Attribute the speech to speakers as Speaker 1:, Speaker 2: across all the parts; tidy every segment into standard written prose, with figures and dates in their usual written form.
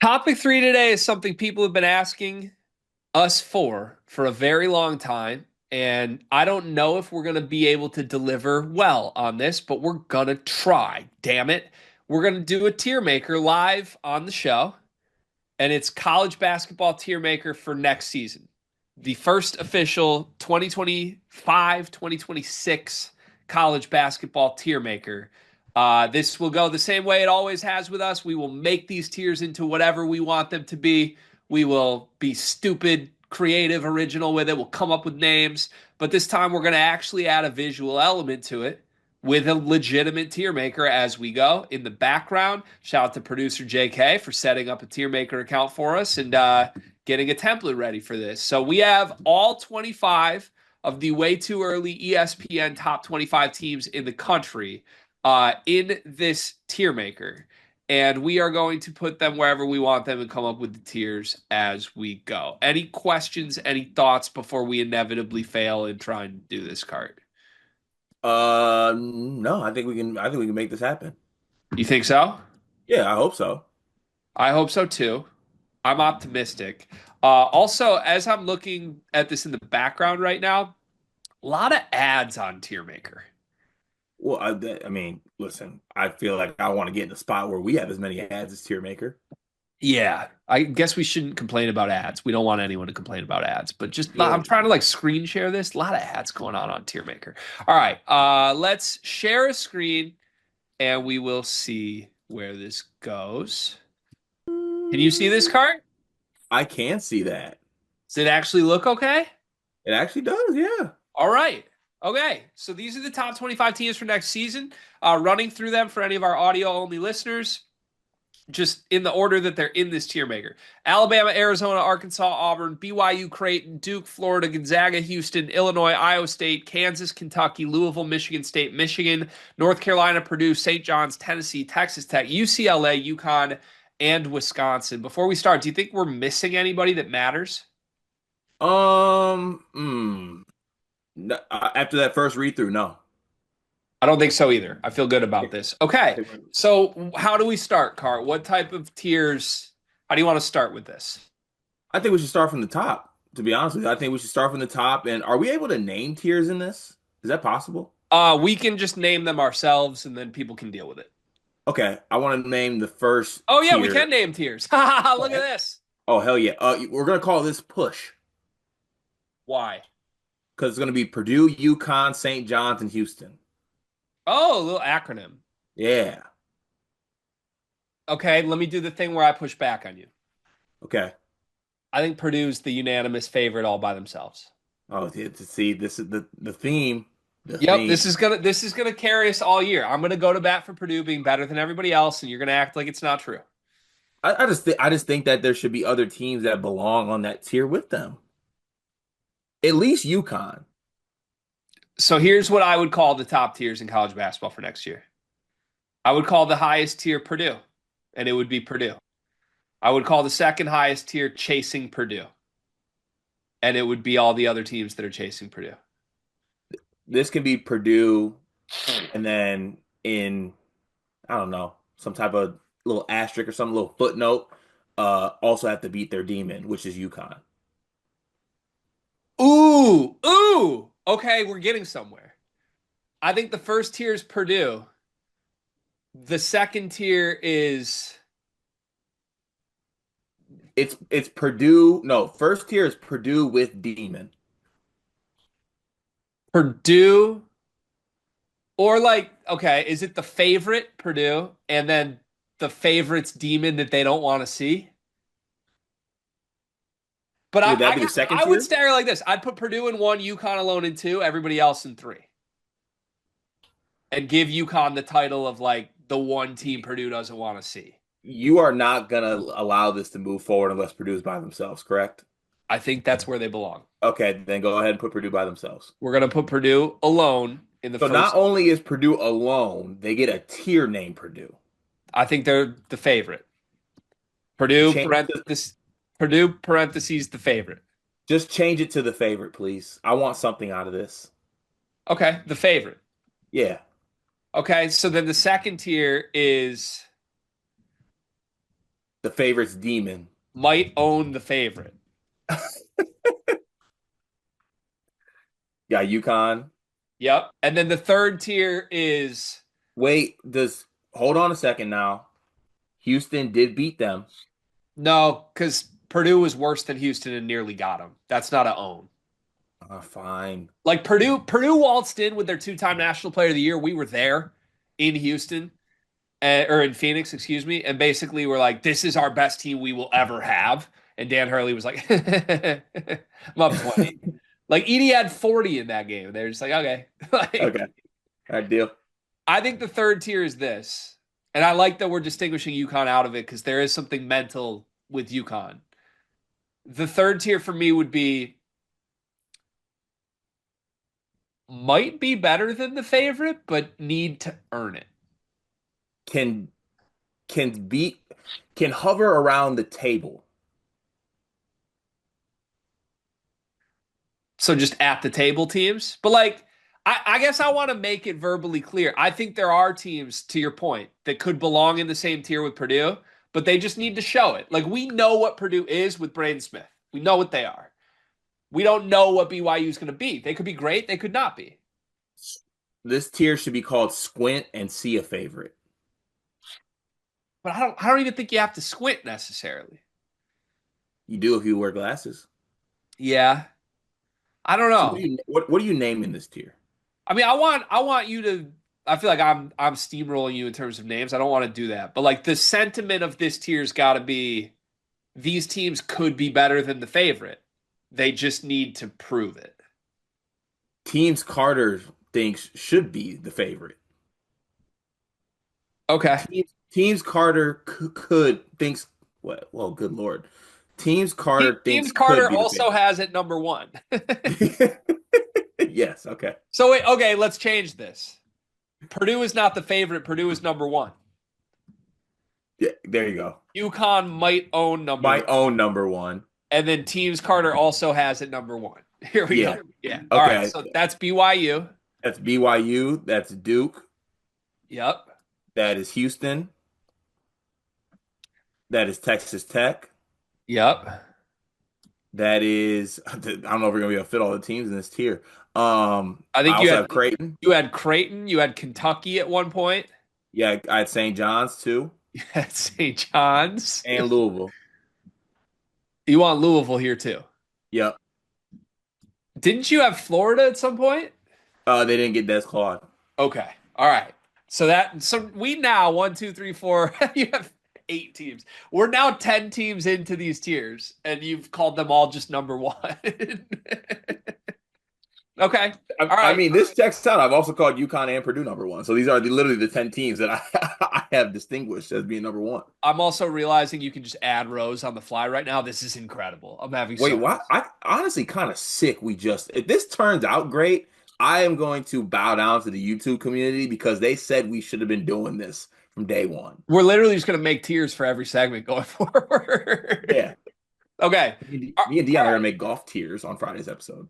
Speaker 1: Topic three today is something people have been asking us for a very long time. And I don't know if we're going to be able to deliver well on this, but we're going to try. Damn it. We're going to do a tier maker live on the show. And it's college basketball tier maker for next season. The first official 2025-2026 college basketball tier maker. This will go the same way it always has with us. We will make these tiers into whatever we want them to be. We will be stupid, creative, original with it. We'll come up with names, but this time we're going to actually add a visual element to it with a legitimate tier maker as we go. In the background, shout out to producer JK for setting up a tier maker account for us and getting a template ready for this. So we have all 25 of the way too early ESPN top 25 teams in the country in this tier maker. And we are going to put them wherever we want them and come up with the tiers as we go. Any questions, any thoughts before we inevitably fail in trying to do this card?
Speaker 2: No, I think we can make this happen.
Speaker 1: You think so?
Speaker 2: Yeah, I hope so.
Speaker 1: I hope so too. I'm optimistic. Also, as I'm looking at this in the background right now, a lot of ads on Tiermaker.
Speaker 2: Well, I mean, listen, I feel like I want to get in the spot where we have as many ads as Tiermaker.
Speaker 1: Yeah, I guess we shouldn't complain about ads. We don't want anyone to complain about ads, but just
Speaker 2: Yeah.
Speaker 1: I'm trying to like screen share this. A lot of ads going on Tiermaker. All right, let's share a screen and we will see where this goes. Can you see this card?
Speaker 2: I can see that.
Speaker 1: Does it actually look okay?
Speaker 2: It actually does, yeah.
Speaker 1: All right. Okay. So these are the top 25 teams for next season. Running through them for any of our audio only listeners, just in the order that they're in this tier maker: Alabama, Arizona, Arkansas, Auburn, BYU, Creighton, Duke, Florida, Gonzaga, Houston, Illinois, Iowa State, Kansas, Kentucky, Louisville, Michigan State, Michigan, North Carolina, Purdue, St. John's, Tennessee, Texas Tech, UCLA, UConn, and Wisconsin. Before we start, do you think we're missing anybody that matters?
Speaker 2: Um, mm, After that first read through, no.
Speaker 1: I don't think so either. I feel good
Speaker 2: I
Speaker 1: about this. Okay.
Speaker 2: think we're-
Speaker 1: So how do we start, Cart? What type of tiers? How do you want to start with this?
Speaker 2: I think we should start from the top. To be honest with you, I think we should start from the top. And are we able to name tiers in this? Is that possible?
Speaker 1: We can just name them ourselves and then people can deal with it.
Speaker 2: Okay, I want to name the first
Speaker 1: Oh yeah, we
Speaker 2: tier.
Speaker 1: can name tiers. Look at
Speaker 2: Okay.
Speaker 1: this.
Speaker 2: Oh hell yeah! We're gonna call this push
Speaker 1: Why?
Speaker 2: because it's gonna be Purdue, UConn, St. John's, and Houston.
Speaker 1: Oh, a little acronym.
Speaker 2: Yeah.
Speaker 1: Okay, let me do the thing where I push back on you.
Speaker 2: Okay.
Speaker 1: I think Purdue's the unanimous favorite all by themselves.
Speaker 2: Oh, to see this is the theme. The
Speaker 1: Yep,
Speaker 2: theme.
Speaker 1: this is gonna carry us all year. I'm gonna go to bat for Purdue being better than everybody else, and you're gonna act like it's not true.
Speaker 2: I just think that there should be other teams that belong on that tier with them. At least UConn.
Speaker 1: So here's what I would call the top tiers in college basketball for next year. I would call the highest tier Purdue, and it would be Purdue. I would call the second highest tier chasing Purdue, and it would be all the other teams that are chasing Purdue.
Speaker 2: This can be Purdue, and then in I don't know some type of little asterisk or some little footnote. Also have to beat their demon, which is UConn.
Speaker 1: Ooh, ooh. Okay, we're getting somewhere. I think the first tier is Purdue. The second tier is
Speaker 2: It's Purdue. No, first tier is Purdue with demon.
Speaker 1: Purdue, or like, okay, is it the favorite Purdue and then the favorite's demon that they don't want to see? But I,
Speaker 2: Would that
Speaker 1: I
Speaker 2: be the
Speaker 1: got,
Speaker 2: second
Speaker 1: I would
Speaker 2: tier?
Speaker 1: stare like this. I'd put Purdue in one, UConn alone in two, everybody else in three, and give UConn the title of like the one team Purdue doesn't want to see.
Speaker 2: You are not gonna allow this to move forward unless Purdue's by themselves, correct?
Speaker 1: I think that's where they belong.
Speaker 2: Okay, then go ahead and put Purdue by themselves.
Speaker 1: We're gonna put Purdue alone in the
Speaker 2: So not
Speaker 1: first.
Speaker 2: only is Purdue alone, they get a tier named Purdue.
Speaker 1: I think they're the favorite. Purdue
Speaker 2: Change it to,
Speaker 1: parentheses. Purdue parentheses the favorite.
Speaker 2: just change it to the favorite, please. I want something out of this.
Speaker 1: Okay, the favorite.
Speaker 2: Yeah.
Speaker 1: Okay, so then the second tier is
Speaker 2: The favorite's demon.
Speaker 1: might own the favorite.
Speaker 2: Yeah, UConn.
Speaker 1: Yep. And then the third tier is
Speaker 2: Wait, does hold on a second now. Houston did beat them.
Speaker 1: no, because Purdue was worse than Houston and nearly got him. That's not a own.
Speaker 2: Fine.
Speaker 1: Like Purdue waltzed in with their two-time National Player of the Year. We were there in Houston, or in Phoenix, excuse me, and basically we're like, this is our best team we will ever have. And Dan Hurley was like, I'm up 20. Like Edie had 40 in that game. They're just like, okay.
Speaker 2: Okay.
Speaker 1: Like,
Speaker 2: All right, deal.
Speaker 1: I think the third tier is this. And I like that we're distinguishing UConn out of it because there is something mental with UConn. The third tier for me would be might be better than the favorite, but need to earn it.
Speaker 2: Can can beat can hover around the table.
Speaker 1: So just at the table teams. But like, I guess I want to make it verbally clear. I think there are teams, to your point, that could belong in the same tier with Purdue, but they just need to show it. Like we know what Purdue is with Braden Smith. We know what they are. We don't know what BYU is going to be. They could be great. They could not be.
Speaker 2: This tier should be called Squint and See a Favorite.
Speaker 1: But I don't even think you have to squint necessarily.
Speaker 2: You do if you wear glasses.
Speaker 1: Yeah. I don't
Speaker 2: So
Speaker 1: know.
Speaker 2: what do you name in this tier?
Speaker 1: I mean, I want you to I feel like I'm steamrolling you in terms of names. I don't want to do that. But like the sentiment of this tier's got to be these teams could be better than the favorite. They just need to prove it.
Speaker 2: Teams Carter thinks should be the favorite.
Speaker 1: Okay.
Speaker 2: Teams Carter could thinks what? Well, good Lord. Teams Carter
Speaker 1: Teams
Speaker 2: thinks could
Speaker 1: Carter
Speaker 2: be the
Speaker 1: also
Speaker 2: favorite.
Speaker 1: has it number one.
Speaker 2: Yes, okay.
Speaker 1: So wait, okay, let's change this. Purdue is not the favorite. Purdue is number one.
Speaker 2: Yeah, there you go.
Speaker 1: UConn might own number
Speaker 2: My
Speaker 1: one.
Speaker 2: own number one.
Speaker 1: And then Teams Carter also has it number one. Here we
Speaker 2: Yeah.
Speaker 1: go. Yeah. All right.
Speaker 2: Okay.
Speaker 1: So that's BYU.
Speaker 2: That's BYU. That's Duke.
Speaker 1: Yep.
Speaker 2: That is Houston. That is Texas Tech.
Speaker 1: Yep.
Speaker 2: That is, I don't know if we're gonna be able to fit all the teams in this tier.
Speaker 1: I
Speaker 2: I
Speaker 1: think
Speaker 2: also have Creighton.
Speaker 1: you had Creighton, you had Kentucky at one point.
Speaker 2: Yeah, I had St. John's too,
Speaker 1: You had St. John's.
Speaker 2: and Louisville.
Speaker 1: You want Louisville here too.
Speaker 2: Yep.
Speaker 1: Didn't you have Florida at some point?
Speaker 2: They didn't get Des Claude.
Speaker 1: Okay. All right. So we now 1, 2, 3, 4. You have 8 teams. We're now 10 teams into these tiers, and you've called them all just number one. Okay. All
Speaker 2: I
Speaker 1: right.
Speaker 2: mean, this checks out. I've also called UConn and Purdue number one. So these are literally the 10 teams that I have distinguished as being number one.
Speaker 1: I'm also realizing you can just add rows on the fly right now. This is incredible. I'm having
Speaker 2: Wait,
Speaker 1: so
Speaker 2: what? I honestly kind of sick. If this turns out great, I am going to bow down to the YouTube community because they said we should have been doing this from day one.
Speaker 1: we're literally just gonna make tiers for every segment going forward.
Speaker 2: Yeah.
Speaker 1: Okay.
Speaker 2: Me and Dion are gonna make golf tiers on Friday's episode.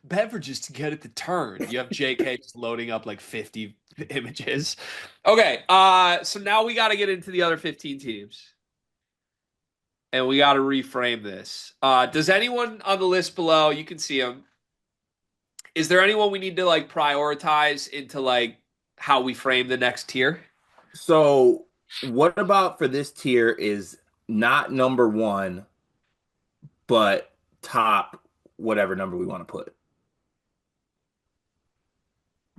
Speaker 1: Beverages to get it to turn. You have JK just loading up like 50 images. Okay. So now we got to get into the other 15 teams. And we got to reframe this. Does anyone on the list below, you can see them. Is there anyone we need to like prioritize into like how we frame the next tier?
Speaker 2: So, what about for this tier is not number one, but top whatever number we want to put?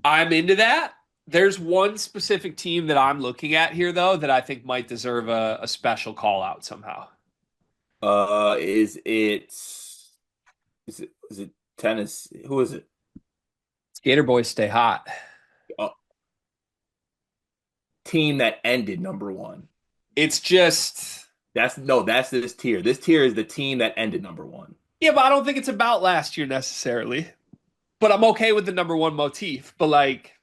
Speaker 1: I'm into that. There's one specific team that I'm looking at here, though, that I think might deserve a special call out somehow.
Speaker 2: Is it tennis? Who is it?
Speaker 1: Skater boys stay hot.
Speaker 2: Oh, team that ended number one.
Speaker 1: It's just,
Speaker 2: That's this tier. This tier is the team that ended number one.
Speaker 1: yeah, but I don't think it's about last year necessarily. But I'm okay with the number one motif. But like,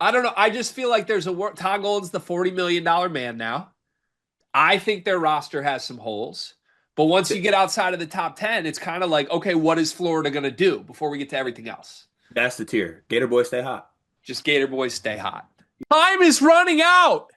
Speaker 1: I don't know. I just feel like there's Todd Golden's the $40 million man now. I think their roster has some holes. But once you get outside of the top 10, it's kind of like, okay, what is Florida going to do before we get to everything else?
Speaker 2: That's the tier. Gator boys stay hot.
Speaker 1: Just Gator boys stay hot. Time is running out.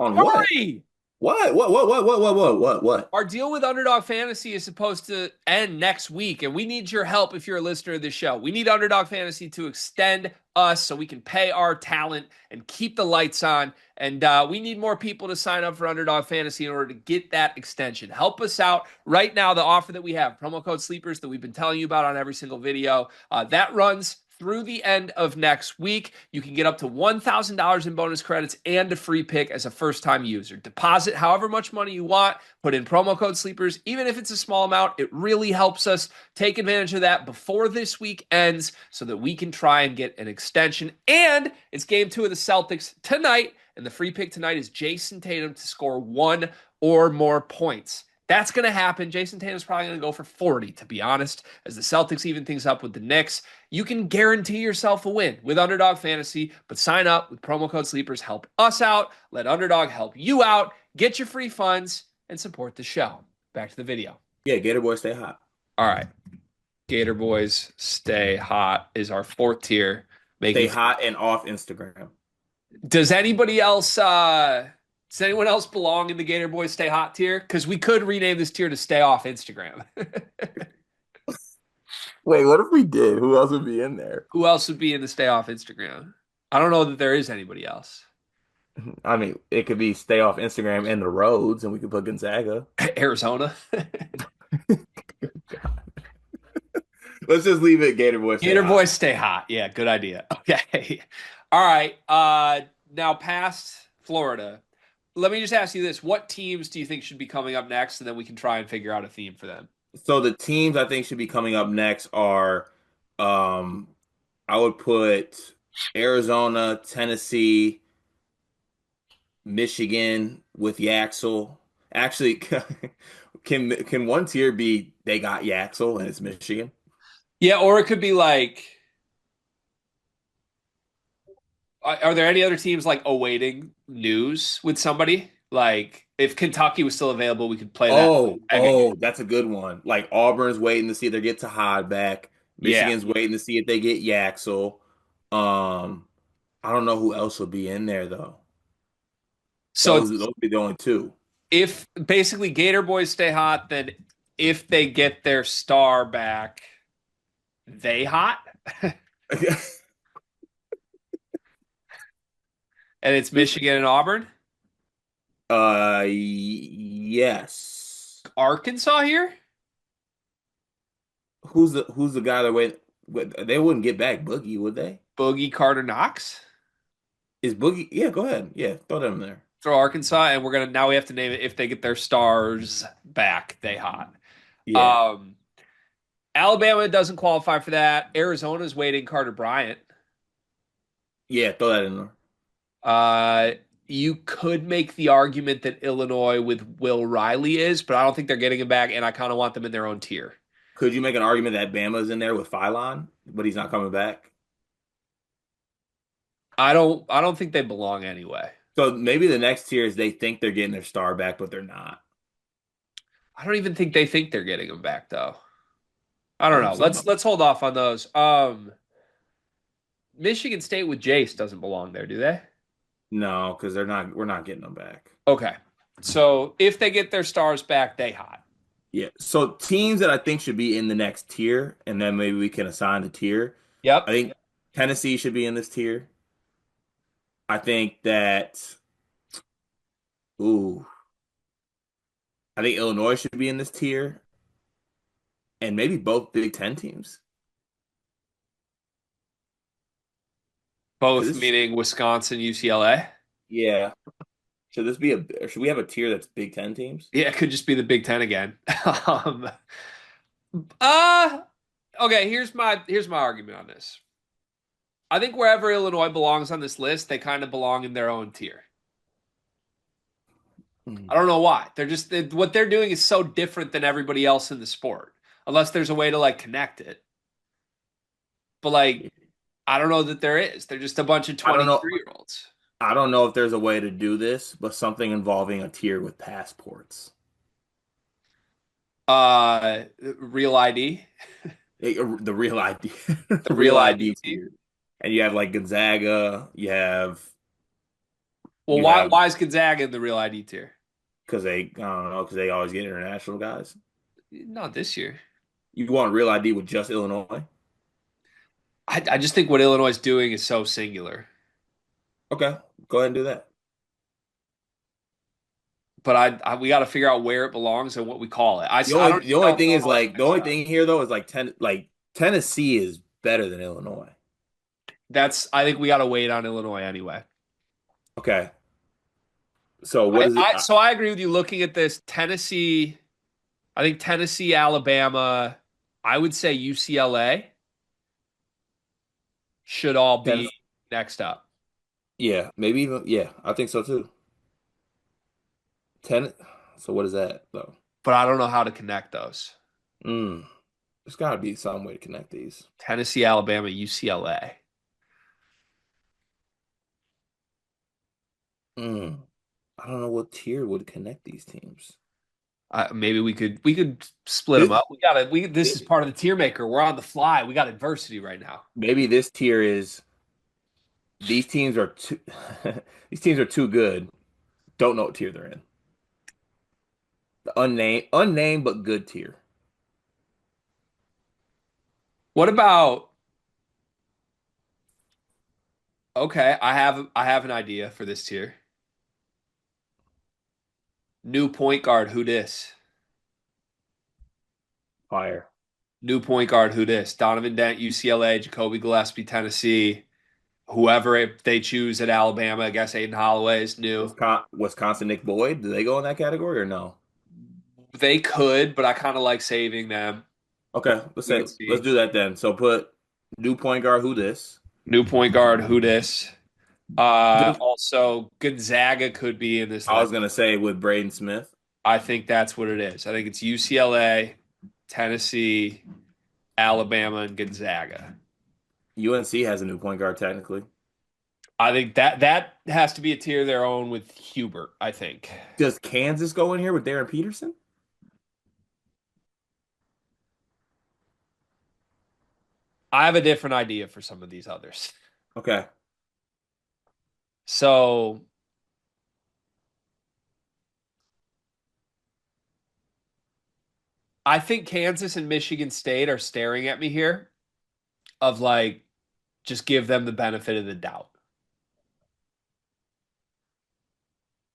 Speaker 2: On what?
Speaker 1: Hurry!
Speaker 2: What?
Speaker 1: Our deal with Underdog Fantasy is supposed to end next week, and we need your help if you're a listener of this show. We need Underdog Fantasy to extend us so we can pay our talent and keep the lights on. And we need more people to sign up for Underdog Fantasy in order to get that extension. Help us out right now. The offer that we have, promo code Sleepers, that we've been telling you about on every single video, that runs through the end of next week. You can get up to $1,000 in bonus credits and a free pick as a first-time user. Deposit however much money you want. Put in promo code Sleepers. Even if it's a small amount, it really helps us take advantage of that before this week ends so that we can try and get an extension. And it's game 2 of the Celtics tonight, and the free pick tonight is Jason Tatum to score 1 or more points. That's going to happen. Jason Tatum's probably going to go for 40, to be honest, as the Celtics even things up with the Knicks. You can guarantee yourself a win with Underdog Fantasy, but sign up with promo code Sleepers. Help us out. Let Underdog help you out. Get your free funds and support the show. Back to the video.
Speaker 2: Yeah, Gator Boy, stay hot.
Speaker 1: All right. Gator Boys Stay Hot is our 4th tier.
Speaker 2: Stay
Speaker 1: Making
Speaker 2: hot and off Instagram.
Speaker 1: Does anyone else belong in the Gator Boys Stay Hot tier? Because we could rename this tier to Stay Off Instagram.
Speaker 2: Wait, what if we did? Who else would be in there?
Speaker 1: Who else would be in the Stay Off Instagram? I don't know that there is anybody else.
Speaker 2: I mean, it could be stay off Instagram and the roads, and we could put Gonzaga.
Speaker 1: Arizona.
Speaker 2: Let's just leave it Gator Boy.
Speaker 1: Gator Boys Stay Hot. Yeah, good idea. Okay. All right. Now past Florida, let me just ask you this. What teams do you think should be coming up next? And then we can try and figure out a theme for them.
Speaker 2: So the teams I think should be coming up next are, um, I would put Arizona, Tennessee, Michigan with Yaxel. Actually, can one tier be they got Yaxel and it's Michigan?
Speaker 1: Yeah, or it could be like, are there any other teams like awaiting news with somebody? Like, if Kentucky was still available, we could play that.
Speaker 2: That's a good one. Like Auburn's waiting to see if they get Tahad back.
Speaker 1: Yeah.
Speaker 2: Michigan's waiting to see if they get Yaxel. Um, I don't know who else will be in there though.
Speaker 1: So
Speaker 2: Those would be the only two.
Speaker 1: if basically Gator Boys stay hot, then if they get their star back, they hot? And it's Michigan and Auburn?
Speaker 2: Yes.
Speaker 1: Arkansas here?
Speaker 2: Who's the guy that went? They wouldn't get back Boogie, would they?
Speaker 1: Boogie Carter Knox?
Speaker 2: Is Boogie? Yeah, go ahead. Yeah, throw them in there.
Speaker 1: Throw Arkansas, and now we have to name it if they get their stars back, they hot.
Speaker 2: Yeah,
Speaker 1: Alabama doesn't qualify for that. Arizona's waiting Carter Bryant.
Speaker 2: yeah, throw that in there.
Speaker 1: You could make the argument that Illinois with Will Riley is, but I don't think they're getting him back, and I kind of want them in their own tier.
Speaker 2: Could you make an argument that Bama's in there with Phylon, but he's not coming back?
Speaker 1: I don't think they belong anyway.
Speaker 2: So maybe the next tier is they think they're getting their star back, but they're not.
Speaker 1: I don't even think they think they're getting him back though. I don't know.
Speaker 2: Somehow.
Speaker 1: Let's hold off on those. Michigan State with Jace doesn't belong there, do they?
Speaker 2: No, because they're not. We're not getting them back.
Speaker 1: Okay. So if they get their stars back, they hot.
Speaker 2: Yeah. So teams that I think should be in the next tier, and then maybe we can assign the tier. I
Speaker 1: Yep.
Speaker 2: think Tennessee should be in this tier. I think that. Ooh. I think Illinois should be in this tier, and maybe both Big Ten teams.
Speaker 1: Both
Speaker 2: This,
Speaker 1: meaning Wisconsin, UCLA.
Speaker 2: yeah. Should we have a tier that's Big Ten teams?
Speaker 1: Yeah, it could just be the Big Ten again. um, uh okay, here's my argument on this. I think wherever Illinois belongs on this list, they kind of belong in their own tier. I don't know why. What they're doing is so different than everybody else in the sport. Unless there's a way to like connect it. But like I don't know that there is. They're just a bunch of
Speaker 2: I don't know.
Speaker 1: 23-year-olds.
Speaker 2: I don't know if there's a way to do this, but something involving a tier with passports.
Speaker 1: Real ID.
Speaker 2: The real ID,
Speaker 1: The
Speaker 2: the
Speaker 1: real
Speaker 2: real
Speaker 1: ID
Speaker 2: ID
Speaker 1: team.
Speaker 2: tier. And you have like Gonzaga, you have
Speaker 1: Well,
Speaker 2: You
Speaker 1: why
Speaker 2: have
Speaker 1: why is Gonzaga in the real ID tier?
Speaker 2: because they I don't know because they always get international guys.
Speaker 1: Not this year.
Speaker 2: You want real ID with just Illinois?
Speaker 1: I just think what Illinois is doing is so singular.
Speaker 2: Okay, go ahead and do that.
Speaker 1: But we got to figure out where it belongs and what we call it.
Speaker 2: The
Speaker 1: I
Speaker 2: only
Speaker 1: don't
Speaker 2: the
Speaker 1: even
Speaker 2: only
Speaker 1: know if
Speaker 2: thing is
Speaker 1: Illinois is
Speaker 2: like the
Speaker 1: mixed
Speaker 2: only
Speaker 1: up.
Speaker 2: thing here though is like Tennessee is better than Illinois.
Speaker 1: I think we got to wait on Illinois anyway.
Speaker 2: Okay, so what is it?
Speaker 1: So I agree with you looking at this. Tennessee, I think Tennessee, Alabama, I would say UCLA should all be
Speaker 2: Ten,
Speaker 1: next up.
Speaker 2: yeah, maybe even yeah, I think so too. Ten. So what is that though?
Speaker 1: But I don't know how to connect those.
Speaker 2: Mm, there's got to be some way to connect these.
Speaker 1: Tennessee, Alabama, UCLA.
Speaker 2: Mm, I don't know what tier would connect these teams.
Speaker 1: Maybe we could split them
Speaker 2: This,
Speaker 1: up. This is part of the tier maker. We're on the fly. We got adversity right now.
Speaker 2: maybe this tier is these teams are too these teams are too good. Don't know what tier they're in. The unnamed but good tier.
Speaker 1: What about okay, I have an idea for this tier. New point guard, who dis?
Speaker 2: Fire.
Speaker 1: New point guard, who dis? Donovan Dent, UCLA, Jacoby Gillespie, Tennessee, whoever if they choose at Alabama. I guess Aiden Holloway is new.
Speaker 2: Wisconsin Nick Boyd. Do they go in that category or no?
Speaker 1: They could, but I kind of like saving them.
Speaker 2: Okay, let's
Speaker 1: UNC.
Speaker 2: do that then. So put new point guard who this.
Speaker 1: New point guard, who dis?
Speaker 2: Just
Speaker 1: Also, Gonzaga could be in this
Speaker 2: I was
Speaker 1: list.
Speaker 2: gonna say with Braden Smith.
Speaker 1: I think that's what it is. I think it's UCLA, Tennessee, Alabama, and Gonzaga.
Speaker 2: UNC has a new point guard technically.
Speaker 1: I think that has to be a tier of their own with Hubert, I think.
Speaker 2: Does Kansas go in here with Darren Peterson?
Speaker 1: I have a different idea for some of these others.
Speaker 2: Okay.
Speaker 1: So I think Kansas and Michigan State are staring at me here of like just give them the benefit of the doubt.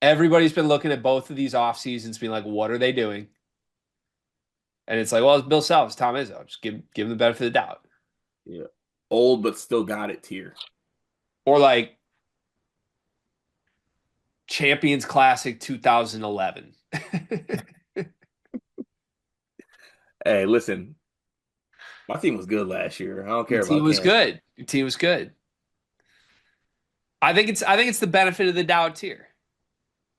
Speaker 1: Everybody's been looking at both of these off seasons being like, what are they doing? And it's like, well, it's Bill Self, it's Tom Izzo. Just give them the benefit of the doubt.
Speaker 2: Yeah. Old but still got it tier.
Speaker 1: Or like Champions Classic 2011.
Speaker 2: Hey, listen, my team was good last year. I don't
Speaker 1: Your
Speaker 2: care
Speaker 1: team
Speaker 2: about
Speaker 1: was
Speaker 2: Kansas.
Speaker 1: good. Your team was good. I think it's the benefit of the doubt tier.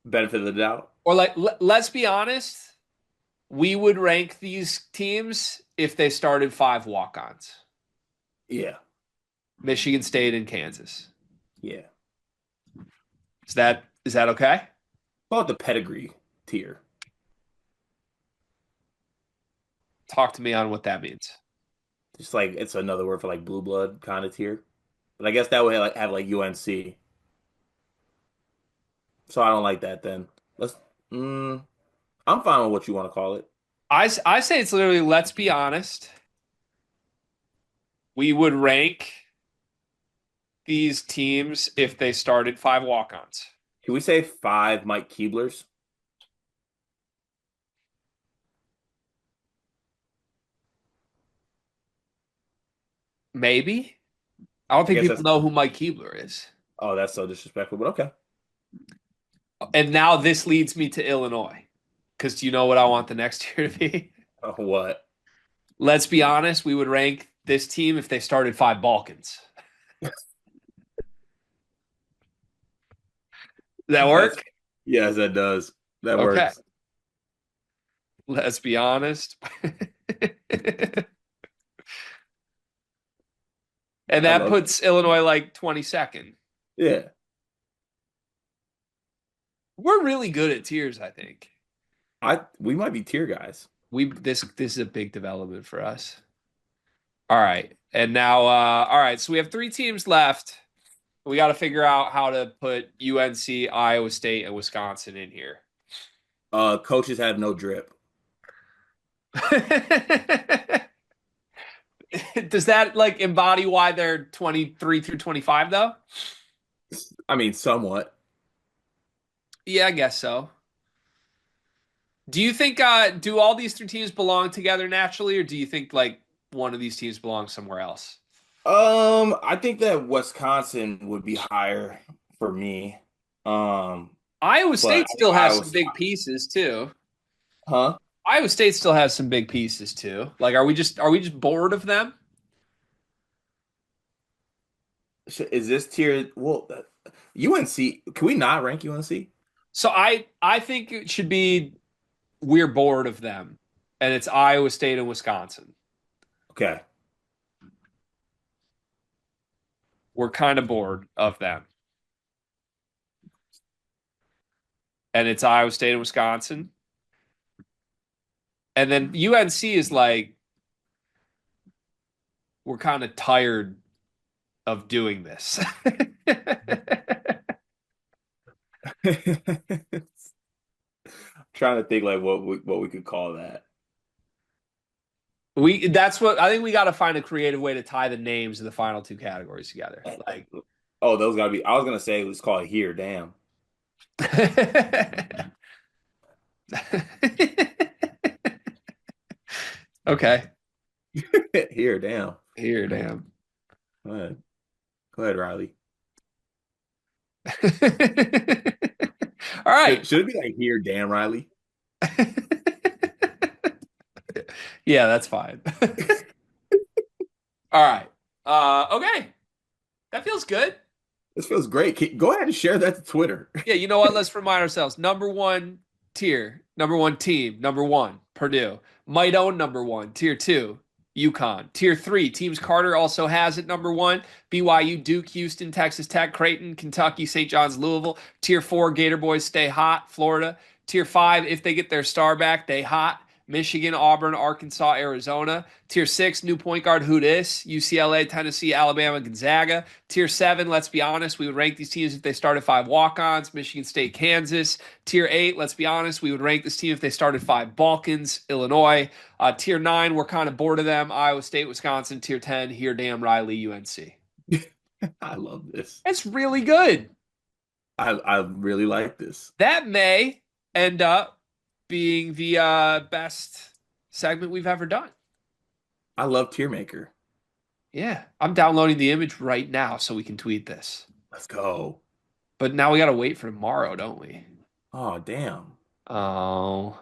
Speaker 2: Benefit of the doubt.
Speaker 1: Or like let's be honest, we would rank these teams if they started five walk-ons.
Speaker 2: Yeah.
Speaker 1: Michigan State and Kansas.
Speaker 2: Yeah.
Speaker 1: Is that okay?
Speaker 2: Call it the pedigree tier.
Speaker 1: Talk to me on what that means.
Speaker 2: Just like it's another word for like blue blood kind of tier. But I guess that would have like UNC. So I don't like that then. Let's mm, I'm fine with what you want to call it.
Speaker 1: I say it's literally let's be honest. We would rank these teams if they started five walk-ons.
Speaker 2: Can we say five Mike Keeblers?
Speaker 1: Maybe. I don't
Speaker 2: I
Speaker 1: think
Speaker 2: guess
Speaker 1: people
Speaker 2: that's
Speaker 1: know who Mike Keebler is.
Speaker 2: oh, that's so disrespectful, but okay.
Speaker 1: And now this leads me to Illinois. Because do you know what I want the next year to be?
Speaker 2: What?
Speaker 1: Let's be honest, we would rank this team if they started five Balkans. Does that
Speaker 2: That's
Speaker 1: work?
Speaker 2: yes, that does. That
Speaker 1: Okay.
Speaker 2: works.
Speaker 1: Let's be honest. And
Speaker 2: I
Speaker 1: that
Speaker 2: love
Speaker 1: puts Illinois like 22nd.
Speaker 2: yeah.
Speaker 1: We're really good at tiers, I think.
Speaker 2: We might be tier guys.
Speaker 1: This is a big development for us. All right. And now all right, so we have three teams left. We got to figure out how to put UNC, Iowa State, and Wisconsin in here.
Speaker 2: Coaches have no drip.
Speaker 1: Does that like embody why they're 23 through 25 though?
Speaker 2: I mean, somewhat.
Speaker 1: Yeah, I guess so. Do you think do all these three teams belong together naturally, or do you think like one of these teams belongs somewhere else?
Speaker 2: I think that Wisconsin would be higher for me. Um,
Speaker 1: Iowa
Speaker 2: but
Speaker 1: State
Speaker 2: I think
Speaker 1: still has
Speaker 2: Iowa,
Speaker 1: some big pieces too.
Speaker 2: huh?
Speaker 1: Iowa State still has some big pieces too. Like, are we just bored of them?
Speaker 2: Is this tier? Well, UNC. Can we not rank UNC?
Speaker 1: So I think it should be we're bored of them, and it's Iowa State and Wisconsin.
Speaker 2: Okay.
Speaker 1: We're kind of bored of them, and it's Iowa State and Wisconsin. And then UNC is like we're kind of tired of doing this.
Speaker 2: Trying to think like what we could call that.
Speaker 1: We that's what I think we got to find a creative way to tie the names of the final two categories together. Like
Speaker 2: Oh, those gotta be. I was gonna say it was called here. Damn.
Speaker 1: Okay.
Speaker 2: Here, damn.
Speaker 1: Here, damn.
Speaker 2: Go ahead. Go ahead, Riley.
Speaker 1: All right.
Speaker 2: Should it be like here, damn, Riley?
Speaker 1: Yeah, that's fine. All right. Okay. That feels good.
Speaker 2: This feels great. Go ahead and share that to Twitter.
Speaker 1: Yeah, you know what? Let's remind ourselves. Number one tier, number one team, number one, Purdue. Might own number one, tier two, UConn. Tier three, teams Carter also has at number one. BYU, Duke, Houston, Texas Tech, Creighton, Kentucky, St. John's, Louisville. Tier four, Gator Boys stay hot, Florida. Tier five, if they get their star back, they hot. Michigan, Auburn, Arkansas, Arizona. Tier six, new point guard, who dis? UCLA, Tennessee, Alabama, Gonzaga. Tier seven, let's be honest, we would rank these teams if they started five walk-ons, Michigan State, Kansas. Tier eight, let's be honest, we would rank this team if they started five Balkans, Illinois. Tier nine, we're kind of bored of them, Iowa State, Wisconsin. Tier 10, here, damn Riley, UNC.
Speaker 2: I love this.
Speaker 1: It's really good.
Speaker 2: I really like this.
Speaker 1: That may end up being the best segment we've ever done.
Speaker 2: I love Tiermaker.
Speaker 1: Yeah, I'm downloading the image right now so we can tweet this.
Speaker 2: Let's go.
Speaker 1: But now we got to wait for tomorrow, don't we?
Speaker 2: Oh, damn.
Speaker 1: Oh.